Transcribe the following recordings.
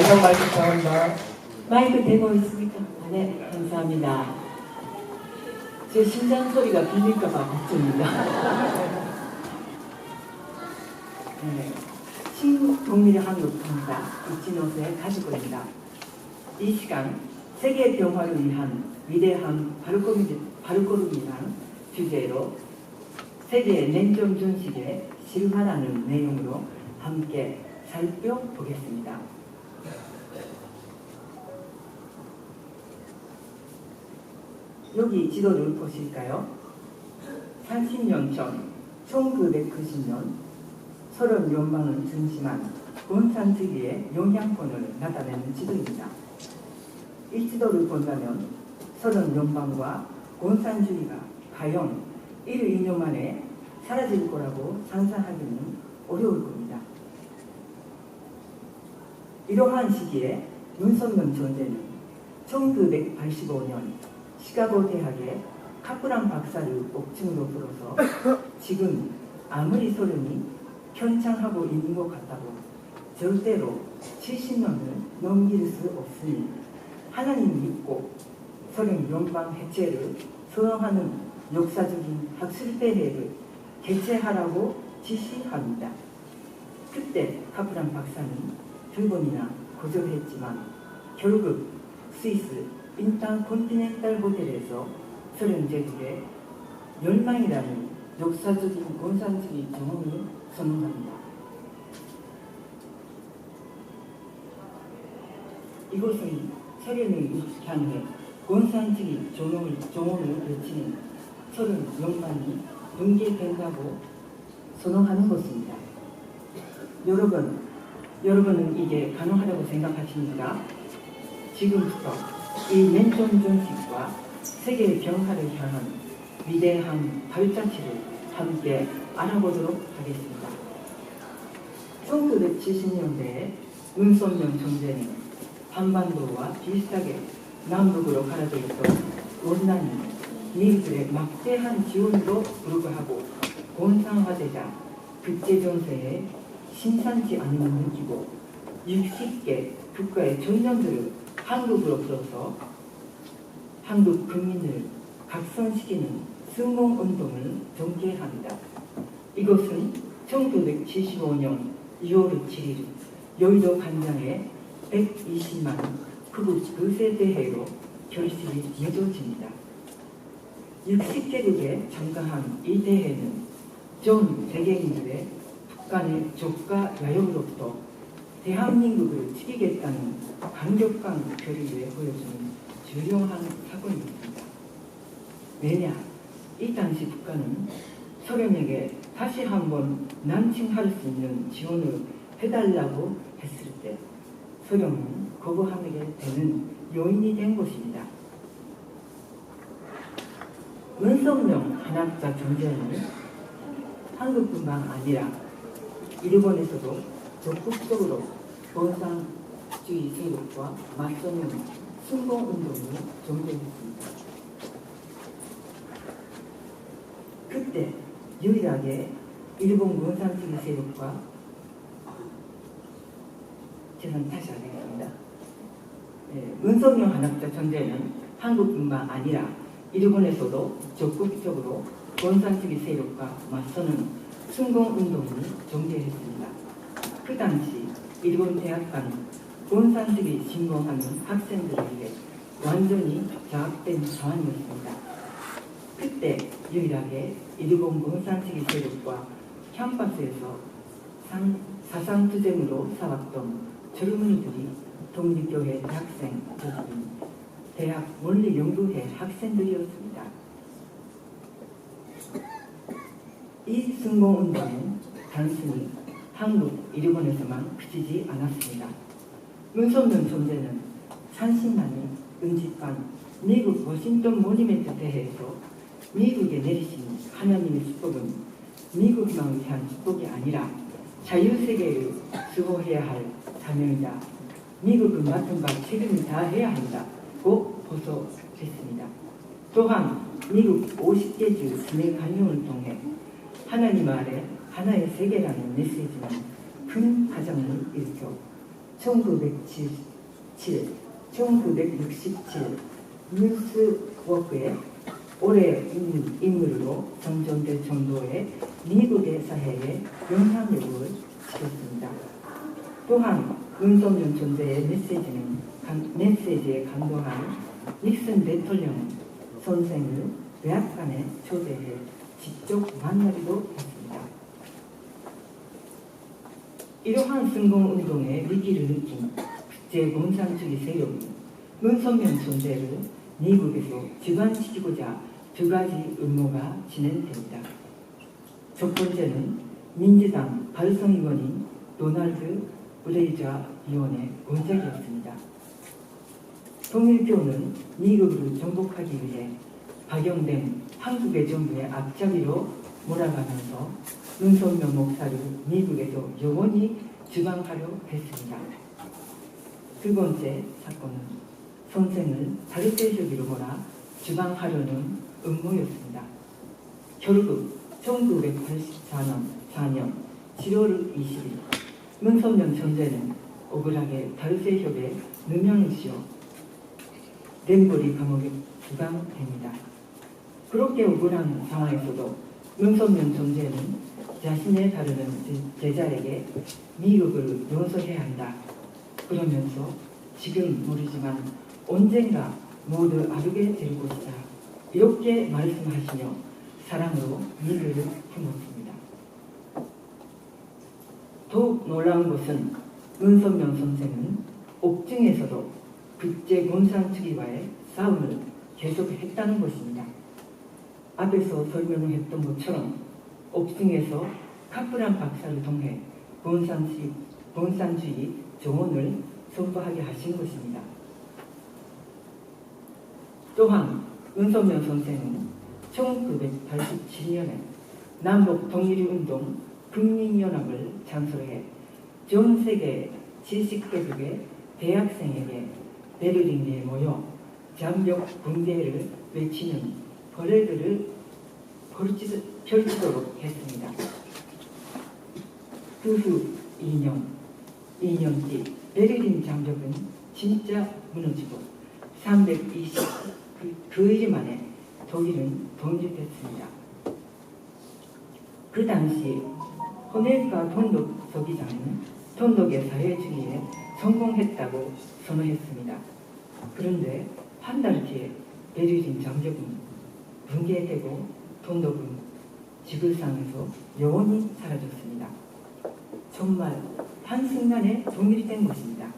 계속 마이크 나온다. 마이크 되고 있습니까? 네, 감사합니다. 제 심장 소리가 들릴까봐 걱정입니다. 네, 신동밀 한국입니다. 이진호의 가족입니다. 이 시간 세계 평화를 위한 위대한 발걸음이라는 주제로 세계 냉전 준식에 실현하는 내용으로 함께 살펴보겠습니다. 여기 지도를 보실까요? 30년 전 1990년 소련 연방을 중심한 공산주의의 영향권을 나타내는 지도입니다. 이 지도를 본다면 소련 연방과 공산주의가 과연 1, 2년 만에 사라질 거라고 상상하기는 어려울 겁니다. 이러한 시기에 윤석열 존재는 1985년 시카고 대학의 카프란 박사를 옥중으로 불어서 지금 아무리 소련이 편창하고 있는 것 같다고 절대로 70년을 넘길 수 없으니 하나님 믿고 소련 연방 해체를 선언하는 역사적인 학술대회를 개최하라고 지시합니다. 그때 카프란 박사는 2번이나 거절했지만 결국 스위스 인터컨티넨탈 호텔에서 소련 제국의 멸망이라는 역사적인 공산주의 정언을 선언합니다. 이것은 소련을 향해 공산주의 정언을 외치는 소련 연방이 붕괴된다고 선언하는 것입니다. 여러분은 이게 가능하다고 생각하십니까? 지금부터 이 냉전 준식과 세계 평화를 향한 위대한 발자취를 함께 알아보도록 하겠습니다. 1970년대에 윤석열 존재는 한반도와 비슷하게 남북으로 갈라져 있던 원난이 미국의 막대한 지원도 불구하고 공산화되자 국제정세에 심상치 않음을 느끼고 60개 국가의 청년들을 한국으로 불어서 한국 국민을 각성시키는 승공운동을 전개합니다. 이것은 1975년 2월 7일 여의도 광장에 120만 극우 거세대회로 결실이 맺어집니다. 60개국에 참가한 이 대회는 전 세계인들의 북한의 적과 야욕으로부터 대한민국을 지키겠다는 강력한 결의를 보여주는 주요한 사건입니다. 왜냐? 이 당시 북한은 소련에게 다시 한번 난칭할 수 있는 지원을 해달라고 했을 때 소련은 거부하게 되는 요인이 된 것입니다. 윤석열 한학자 존재는 한국뿐만 아니라 일본에서도 적극적으로 공산주의 세력과 맞서는 승공운동을 전개했습니다. 그때 유일하게 일본 공산주의 세력과 저는 다시 하겠습니다. 윤석열 한학자 존재는 한국뿐만 아니라 일본에서도 적극적으로 공산주의 세력과 맞서는 승공운동을 전개했습니다. 그 당시 일본 대학가는 공산주의 신봉하는 학생들에게 완전히 장악된 상황이었습니다. 그때 유일하게 일본 공산주의 세력과 캠퍼스에서 사상투쟁으로 싸웠던 젊은이들이 독립교회 대학생 조직인 대학 원리연구회 학생들이었습니다. 이 승공운동은 단순히 한국, 일본에서만 그치지 않았습니다. 윤석열 존재는 30만이 응집한 미국 워싱턴 모니멘트 대회에서 미국에 내리신 하나님의 축복은 미국만 위한 축복이 아니라 자유세계를 수호해야 할 사명이다. 미국은 맡은 바 책임을 다해야 한다고 호소했습니다. 또한 미국 50개 주 진행 강령을 통해 하나님 아래 하나의 세계라는 메시지는 큰 파장을 일으켜 1967 뉴스워크에 올해 인물로 선정될 정도의 미국의 사회에 영향력을 미쳤습니다. 또한 문선명 존재의 메시지에 감동한 닉슨 대통령 선생을 백악관에 초대해 직접 만나기도 했습니다. 이러한 선거운동의 위기를 느낀 국제공산주의 세력이 문선명 존재를 미국에서 주관시키고자 두 가지 음모가 진행됩니다. 첫 번째는 민주당 발성의원인 도널드 브레이저 의원의 공작이었습니다. 통일교는 미국을 정복하기 위해 박영된 한국의 정부의 앞잡이로 몰아가면서 문선명 목사를 미국에서 영원히 주방하려 했습니다. 두 번째 사건은 선생을 다르세족으로 몰아 주방하려는 음모였습니다. 결국 1984년 7월 20일 문선명 전제는 억울하게 다르세협에 누명을 씌워 덴버리 감옥에 부감됩니다. 그렇게 억울한 상황에서도 문선명 전제는 자신의 다루는 제자에게 미국을 용서해야 한다. 그러면서 지금 모르지만 언젠가 모두 알게 될 것이다. 이렇게 말씀하시며 사랑으로 미국을 품었습니다. 더욱 놀라운 것은 문선명 선생은 옥중에서도 국제공산주의와의 싸움을 계속했다는 것입니다. 앞에서 설명했던 것처럼 옥중에서 카프란 박사를 통해 공산주의 정원을 선포하게 하신 것입니다. 또한 문선명 선생은 1987년에 남북 통일운동 국민연합을 창설해 전 세계 70개국의 대학생에게 베를린에 모여 장벽 붕괴를 외치는 퍼레이드를 펼치도록 했습니다. 그 후 2년 뒤 베를린 장벽은 진짜 무너지고 329일 만에 독일은 독립했습니다. 그 당시 호넬과 돈독 서기장은 돈독의 사회주의에 성공했다고 선언했습니다. 그런데 한 달 뒤에 베를린 장벽은 붕괴되고 돈독은 지구상에서 영원히 사라졌습니다. 정말 한순간에 독립된 것입니다.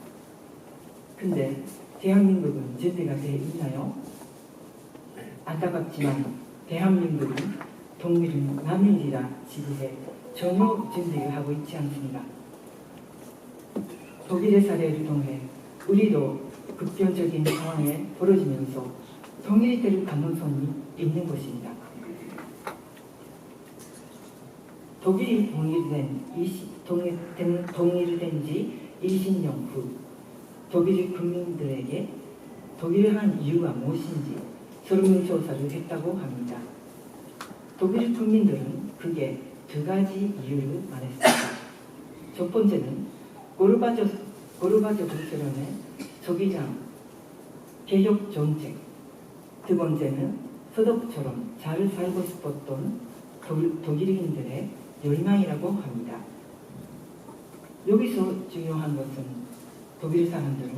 근데 대한민국은 준비가 되어 있나요? 안타깝지만 대한민국은 독립은 남일이라 지구에 전혀 준비를 하고 있지 않습니다. 독일의 사례를 통해 우리도 극변적인 상황에 벌어지면서 통일이 될 가능성이 있는 것입니다. 독일이 통일된 지 20년 후 독일 국민들에게 독일을 한 이유가 무엇인지 설문조사를 했다고 합니다. 독일 국민들은 그게 두 가지 이유를 말했습니다. 첫 번째는 고르바초프 수련의 서기장 개혁 정책, 두 번째는 서독처럼 잘 살고 싶었던 독일인들의 열망이라고 합니다. 여기서 중요한 것은 독일 사람들은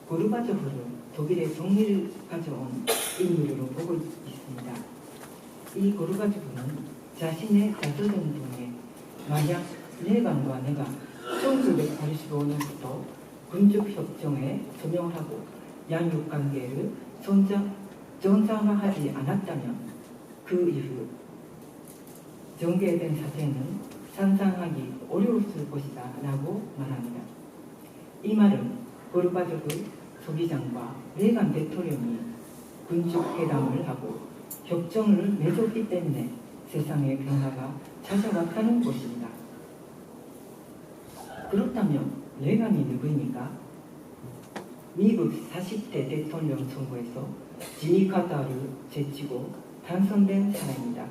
고르바초프를 독일의 독립을 가져온 인물로 보고 있습니다. 이 고르바초프는 자신의 자서전 중에 만약 레간과 내가 1985년부터 군축협정에 서명하고 양육관계를 정상화하지 않았다면 그 이후 전개된 사태는 상상하기 어려웠을 것이다 라고 말합니다. 이 말은 고르바초프 서기장과 레간 대통령이 군축회담을 하고 협정을 맺었기 때문에 세상의 변화가 찾아왔다는 것입니다. 그렇다면 레간이 누구입니까? 미국 40대 대통령 선거에서 지미 카터를 제치고 당선된 사람입니다.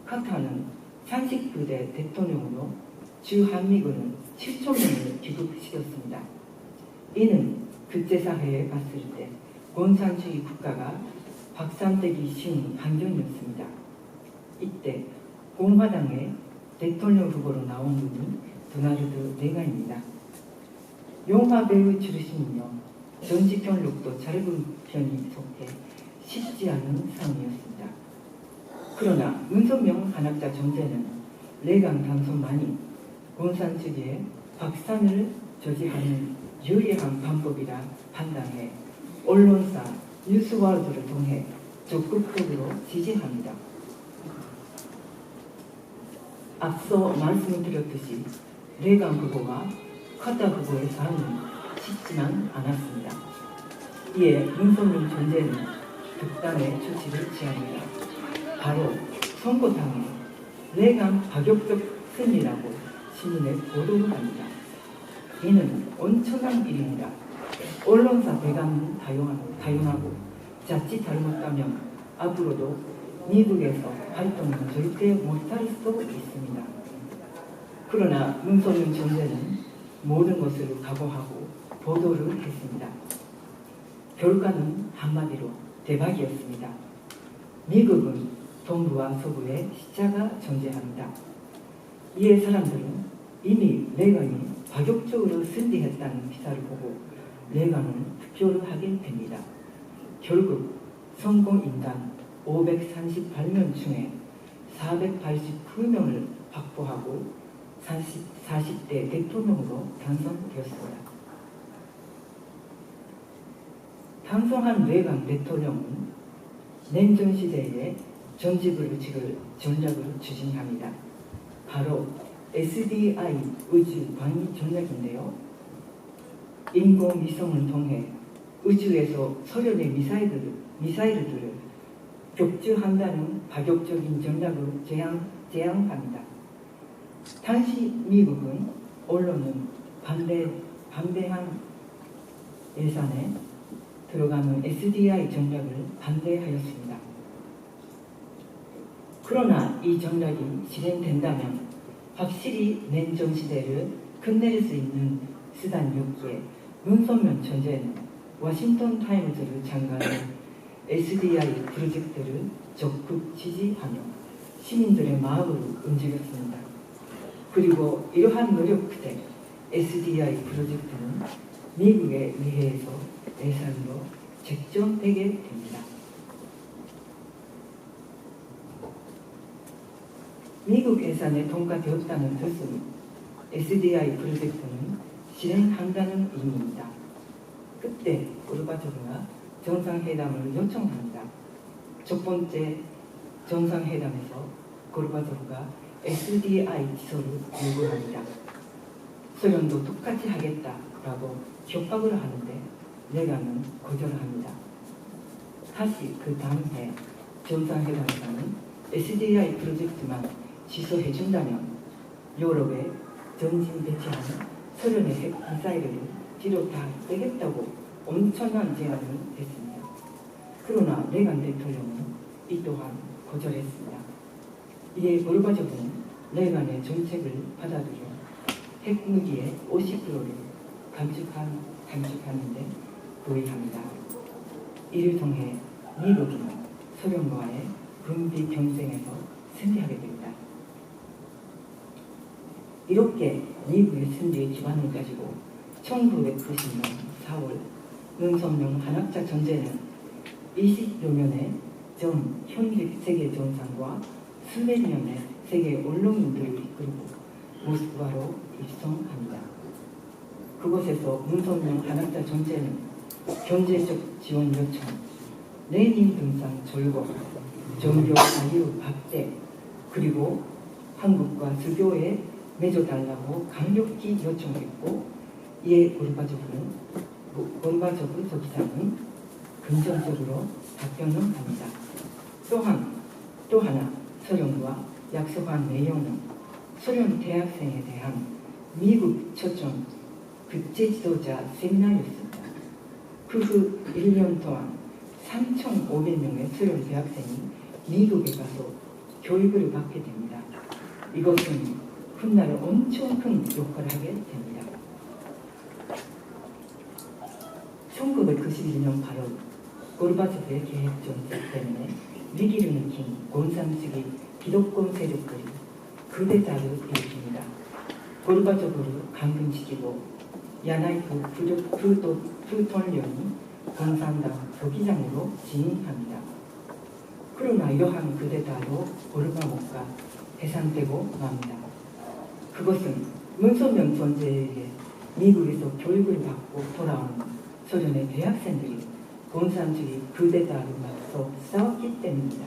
카터는 39대 대통령으로 주한미군은 7천 명을 귀국시켰습니다. 이는 국제사회에 봤을 때 공산주의 국가가 확산되기 쉬운 환경이었습니다. 이때 공화당의 대통령 후보로 나온 분이 도나르드 레간입니다. 영화 배우 출신이며 정치 경력도 짧은 편이 속해 쉽지 않은 상황이었습니다. 그러나 문선명 한학자 존재는 레간 당선만이 공산주의의 확산을 저지하는 유일한 방법이라 판단해 언론사 뉴스월드를 통해 적극적으로 지지합니다. 앞서 말씀드렸듯이 레간 후보와 카타 후보의 싸움은 쉽지만 않았습니다. 이에 문선명 존재는 극단의 조치를 취합니다. 바로 선거당에 레간 파격적 승리라고 신문에 보도를 합니다. 이는 엄청난 일입니다. 언론사 배감은 다양하고 자칫 잘못하면 앞으로도 미국에서 활동은 절대 못할 수 있습니다. 그러나 문선명 존재는 모든 것을 각오하고 보도를 했습니다. 결과는 한마디로 대박이었습니다. 미국은 동부와 서부에 시차가 존재합니다. 이에 사람들은 이미 레간이 파격적으로 승리했다는 기사를 보고 레간은 투표를 하게 됩니다. 결국 성공인단 538명 중에 489명을 확보하고 40대 대통령으로 당선되었습니다. 당선한 레간 대통령은 냉전 시대의 전지불구식을 전략을 추진합니다. 바로 SDI 우주 방위 전략인데요. 인공위성을 통해 우주에서 소련의 미사일들을 격추한다는 파격적인 전략을 제안합니다. 당시 미국은 언론은 반대한 예산에 들어가는 SDI 전략을 반대하였습니다. 그러나 이 전략이 실행된다면 확실히 냉전 시대를 끝낼 수 있는 수단이었기에 문선명 존재는 워싱턴 타임즈를 장관한 SDI 프로젝트를 적극 지지하며 시민들의 마음을 움직였습니다. 그리고 이러한 노력 끝에 SDI 프로젝트는 미국에 의해서 예산으로 책정되게 됩니다. 미국 예산에 통과되었다는 뜻은 SDI 프로젝트는 실행한다는 의미입니다. 그때 고르바초프가 정상회담을 요청합니다. 첫 번째 정상회담에서 고르바초프가 SDI 기소를 요구합니다. 소련도 똑같이 하겠다라고 협박을 하는데 레간은 거절합니다. 다시 그 다음 해 정상회담에서는 SDI 프로젝트만 취소해준다면 유럽에 전진 배치하는 소련의 핵 미사일을 뒤로 다 빼겠다고 엄청난 제안을 했습니다. 그러나 레간 대통령은 이 또한 거절했습니다. 이에 고르바초프는 레간의 정책을 받아들여 핵무기의 50%를 감축하는데 도의합니다. 이를 통해 미국이 소련과의 군비 경쟁에서 승리하게 됩니다. 이렇게 미국의 승리의 기반을 가지고 1990년 4월 문선명 한학자 존재는 20여 명의 전 현직 세계 정상과 수백 명의 세계 언론인들을 이끌고 모스크바로 입성합니다. 그곳에서 문선명 한학자 존재는 경제적 지원 요청, 레닌 등산 절거, 종교 자유 확대, 그리고 한국과 수교에 맺어달라고 강력히 요청했고, 이에 고르바초프 서기장은 긍정적으로 답변을 합니다. 또 하나 소련과 약속한 내용은 소련 대학생에 대한 미국 초청 국제 지도자 세미나였습니다. 그 후 1년 동안 3,500명의 소련 대학생이 미국에 가서 교육을 받게 됩니다. 이것은 훗날 엄청 큰 역할을 하게 됩니다. 1991년 8월 고르바초프의 계획 정책 때문에 위기를 느낀 공산주의 기득권 세력들이 쿠데타를 일으킵니다. 고르바초프를 감금시키고 야나이프 부통령이 공산당 부기장으로 진입합니다. 그러나 이러한 쿠데타로 얼마 못 가 해산되고 맙니다. 그것은 문선명 존재에게 미국에서 교육을 받고 돌아온 소련의 대학생들이 공산주의 쿠데타로 맞서 싸웠기 때문입니다.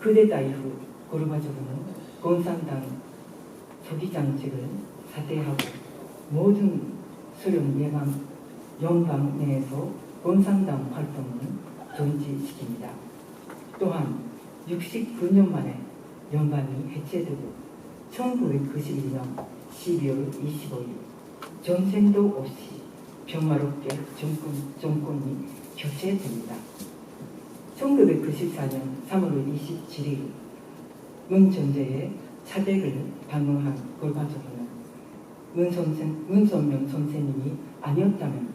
쿠데타 이후 고르바초프는 공산당 소비장직을 사퇴하고 모든 소련 연방 내에서 공산당 활동을 정지시킵니다. 또한 69년 만에 연방이 해체되고 1991년 12월 25일 전쟁도 없이 평화롭게 정권이 교체됩니다. 1994년 3월 27일 문전제의 차대를 방문한 고르바초프는 문선명 선생님이 아니었다면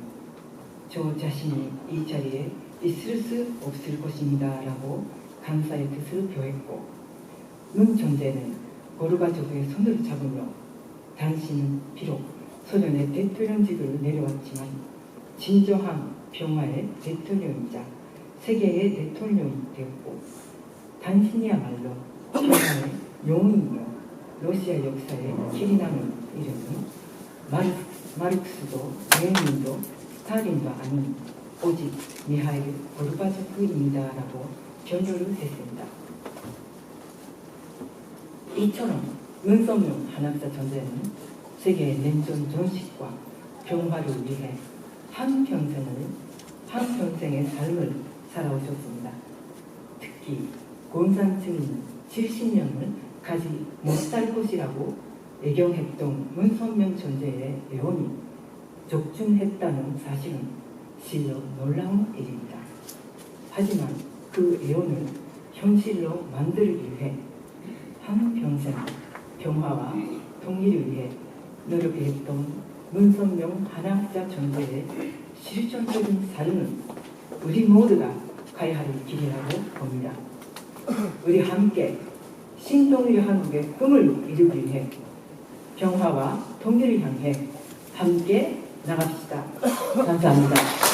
저 자신이 이 자리에 있을 수 없을 것입니다 라고 감사의 뜻을 표했고, 문전제는 고르바초프의 손을 잡으며 당신은 비록 소련의 대통령직을 내려왔지만 진정한 평화의 대통령이자 세계의 대통령이 되었고, 당신이야말로 평화의 영웅이며 러시아 역사의 길이 남은 이름은 마르크스도 레닌도 스탈린도 아닌 오직 미하일 고르바초프입니다 라고 변호를 했습니다. 이처럼 문선명 한학사 존재는 세계의 냉전 종식과 평화를 위해 한평생의 삶을 살아오셨습니다. 특히 공산주의는 70년을 가지 못할 것이라고 애경했던 문선명 존재의 예언이 적중했다는 사실은 실로 놀라운 일입니다. 하지만 그 예언을 현실로 만들기 위해 한평생 평화와 통일을 위해 노력했던 문선명 한학자 존재의 실존적인 삶은 우리 모두가 가야 할 길이라고 봅니다. 우리 함께 신통일 한국의 꿈을 이루기 위해 평화와 통일을 향해 함께 나갑시다. 감사합니다.